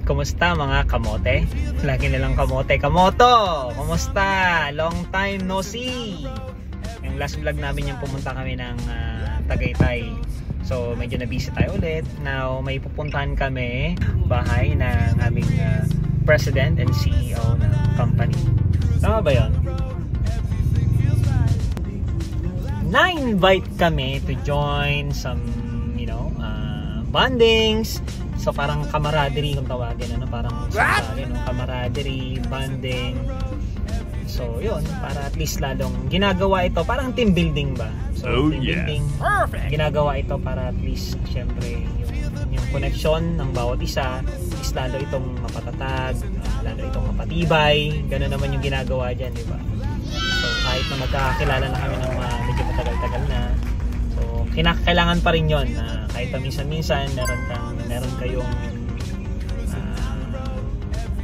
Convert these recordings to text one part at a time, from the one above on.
Kumusta mga kamote? Lagi nilang kamote. Kamoto! Kumusta? Long time no see! Yung last vlog namin yung pumunta kami ng Tagaytay. So medyo na-busy tayo ulit. Now may pupuntahan kami bahay ng aming President and CEO ng company. Tama ba yun? Na-invite kami to join some, you know, bondings. So parang camaraderie kung tawagin, ano, parang camaraderie, bonding. So yun, para at least lalong ginagawa ito, parang team building ba? So team building, ginagawa ito para at least syempre yung connection ng bawat isa is lalo itong mapatatag, lalo itong mapatibay. Gano'n naman yung ginagawa dyan, di ba? So kahit na magkakakilala na kami ng medyo matagal-tagal na, so kailangan pa rin yun na kahit minsan-minsan meron kayong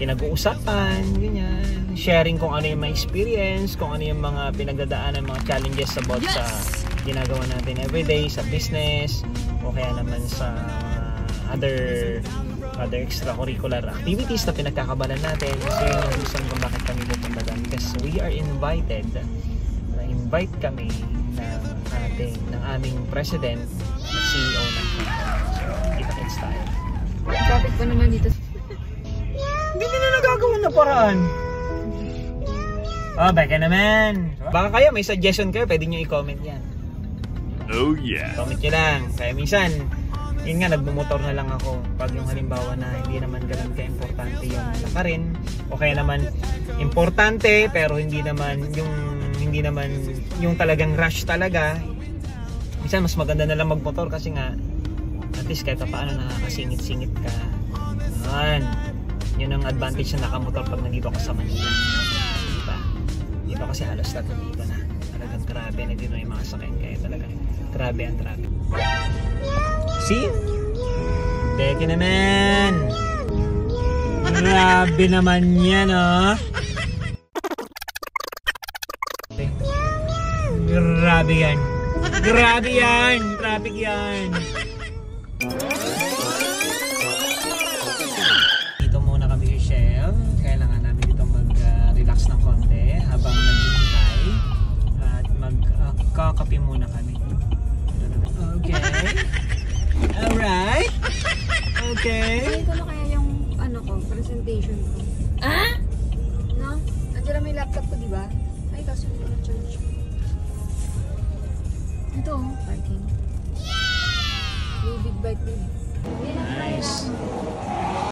pinag-uusapan, ganyan, sharing kung ano yung mga experience, kung ano yung mga pinagdadaanan, mga challenges about sa ginagawa natin everyday sa business o kaya naman sa other extracurricular activities na pinagkakabalan natin. So yun yung reason kung bakit kami pupunta doon, because we are invited, na-invite kami ng aming president at CEO ng company. So kita-kits tayo. Traffic pa naman dito. Hindi na nagagawa na paraan. Oh, baka naman. Baka kayo may suggestion kayo, pwede nyo i-comment yan. Oh yeah. Comment nyo lang. Kaya minsan, yun nga, nagbumotor na lang ako pag yung halimbawa na hindi naman ganun ka-importante yung lakarin, o kaya naman importante pero hindi naman yung talagang rush talaga. Minsan mas maganda na lang magmotor kasi nga at least kahit paano nakakasingit-singit ka. Yun ang advantage na nakamotor pag nandito ka sa Manila, diba? Dito kasi halos lahat dito na talagang grabe na dito yung mga sakyan, kaya talagang grabe ang traffic. See? Beke naman. Grabe naman yan, oh. Grabe yan. Grabe yan. Traffic yan. Dito muna kami sa Shell. Kailangan namin dito mag-relax ng konti habang naghihintay. At magkakape muna kami. Okay. Alright. Okay. Ito na kaya yung presentation ko. Ah? No? Andiyan na may laptop ko, di ba? Ay, kaso hindi ko na-charge. Ito, parking. Yung big bike din. Nice.